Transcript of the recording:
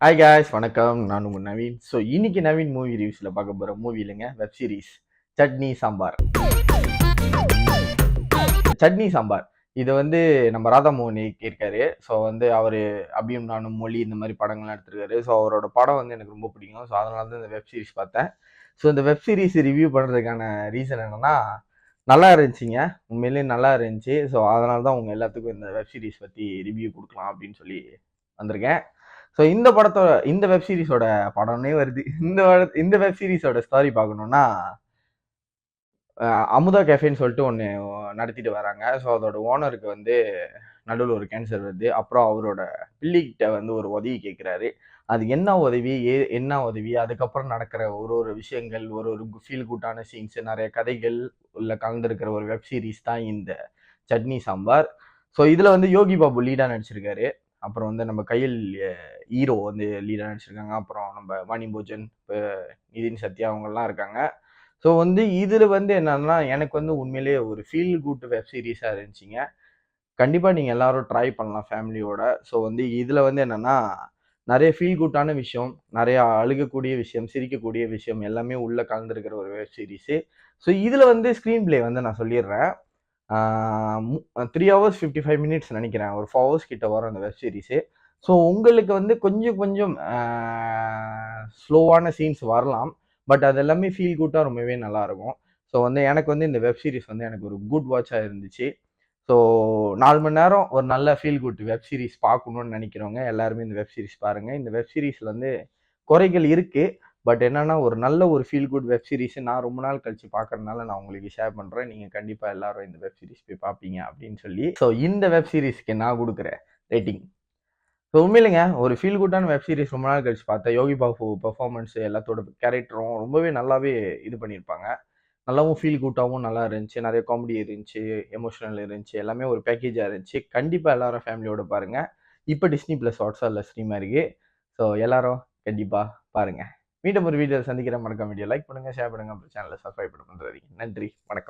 Hi guys, வணக்கம். நான் உங்கள் நவீன். ஸோ இன்னைக்கு நவீன் மூவி ரிவ்யூஸில் பார்க்க போகிற மூவி இல்லைங்க, வெப் சீரிஸ் சட்னி சாம்பார். சட்னி சாம்பார் இது வந்து நம்ம ராதாமோகன் இருக்காரு. ஸோ வந்து அவர் அபியும் நானும் மொழி இந்த மாதிரி படங்கள்லாம் எடுத்திருக்காரு. ஸோ அவரோட படம் வந்து எனக்கு ரொம்ப பிடிக்கும். ஸோ அதனால தான் இந்த வெப் சீரிஸ் பார்த்தேன். ஸோ இந்த வெப் சீரிஸ் ரிவ்யூ பண்ணுறதுக்கான ரீசன் என்னன்னா, நல்லா இருந்துச்சுங்க. உண்மையிலேயே நல்லா இருந்துச்சு. ஸோ அதனால தான் உங்கள் எல்லாத்துக்கும் இந்த வெப் சீரிஸ் பற்றி ரிவ்யூ கொடுக்கலாம் அப்படின்னு சொல்லி வந்திருக்கேன். ஸோ இந்த வெப் சீரிஸோட படம்னே வருது. இந்த வெப் சீரிஸோட ஸ்டோரி பார்க்கணும்னா, அமுதா கேஃபேன்னு சொல்லிட்டு ஒன்று நடத்திட்டு வராங்க. ஸோ அதோட ஓனருக்கு வந்து நடுவில் ஒரு கேன்சர் வருது. அப்புறம் அவரோட பிள்ளைகிட்ட வந்து ஒரு உதவி கேட்குறாரு. அது என்ன உதவி, என்ன உதவி, அதுக்கப்புறம் நடக்கிற ஒரு ஒரு விஷயங்கள், ஒரு ஒரு ஃபீல் குட்டான சீன்ஸ், நிறைய கதைகள் உள்ள கலந்துருக்கிற ஒரு வெப் சீரிஸ் தான் இந்த சட்னி சாம்பார். ஸோ இதில் வந்து யோகி பாபு லீடாக நடிச்சிருக்காரு. அப்புறம் வந்து நம்ம கையில் ஹீரோ வந்து லீடாக நடிச்சிருக்காங்க. அப்புறம் நம்ம வாணி போஜன், நிதின் சத்யா அவங்கெல்லாம் இருக்காங்க. ஸோ வந்து இதில் வந்து என்னன்னா, எனக்கு வந்து உண்மையிலேயே ஒரு ஃபீல் குட் வெப் சீரிஸாக இருந்துச்சுங்க. கண்டிப்பாக நீங்கள் எல்லாரும் ட்ரை பண்ணலாம் ஃபேமிலியோட. ஸோ வந்து இதில் வந்து என்னன்னா, நிறைய ஃபீல் குட்டான விஷயம், நிறையா அழுகக்கூடிய விஷயம், சிரிக்கக்கூடிய விஷயம் எல்லாமே உள்ள கலந்துருக்கிற ஒரு வெப் சீரிஸு. ஸோ இதில் வந்து ஸ்க்ரீன் பிளே வந்து நான் சொல்லிடுறேன். 3 ஹவர்ஸ் 55 மினிட்ஸ் நினைக்கிறேன். ஒரு 4 ஹவர்ஸ் கிட்ட வரும் அந்த வெப் சீரிஸு. ஸோ உங்களுக்கு வந்து கொஞ்சம் கொஞ்சம் ஸ்லோவான சீன்ஸ் வரலாம். பட் அது எல்லாமே ஃபீல் குட்டாக ரொம்பவே நல்லாயிருக்கும். ஸோ வந்து எனக்கு வந்து இந்த வெப் சீரிஸ் வந்து எனக்கு ஒரு குட் வாட்சாக இருந்துச்சு. ஸோ 4 மணி நேரம் ஒரு நல்ல ஃபீல் குட் வெப் சீரிஸ் பார்க்கணும்னு நினைக்கிறவங்க எல்லாருமே இந்த வெப் சீரிஸ் பாருங்கள். இந்த வெப் சீரிஸில் வந்து குறைகள் இருக்குது. பட் என்னன்னா, ஒரு நல்ல ஒரு ஃபீல் குட் வெப் சீரிஸ் நான் ரொம்ப நாள் கழிச்சு பார்க்கறதுனால நான் உங்களுக்கு ஷேர் பண்ணுறேன். நீங்கள் கண்டிப்பாக எல்லாரும் இந்த வெப் சீரிஸ் போய் பார்ப்பீங்க அப்படின்னு சொல்லி. ஸோ இந்த வெப் சீரிஸ்க்கு நான் கொடுக்குற ரேட்டிங், ஸோ உண்மையிலேங்க ஒரு ஃபீல் குட்டான வெப் சீரிஸ் ரொம்ப நாள் கழிச்சு பார்த்தேன். யோகி பாபு பெர்ஃபார்மன்ஸ் எல்லாத்தோட கேரக்டரும் ரொம்பவே நல்லாவே இது பண்ணியிருப்பாங்க. நல்லாவும் ஃபீல் குட்டாகவும் நல்லா இருந்துச்சு. நிறைய காமெடி இருந்துச்சு, எமோஷனல் இருந்துச்சு. எல்லாமே ஒரு பேக்கேஜாக இருந்துச்சு. கண்டிப்பாக எல்லாரும் ஃபேமிலியோட பாருங்க. இப்போ டிஸ்னி ப்ளஸ் ஹாட்ஸ்டாரில் ஸ்ட்ரீமாக இருக்கு. ஸோ எல்லாரும் கண்டிப்பாக பாருங்க. மீண்டும் ஒரு வீடியோவில் சந்திக்கிறேன். மறக்காம வீடியோ லைக் பண்ணுங்க, ஷேர் பண்ணுங்க, அப்புறம் சேனலை சப்ஸ்கிரைப் பண்ண மறந்துடாதீங்க. நன்றி, வணக்கம்.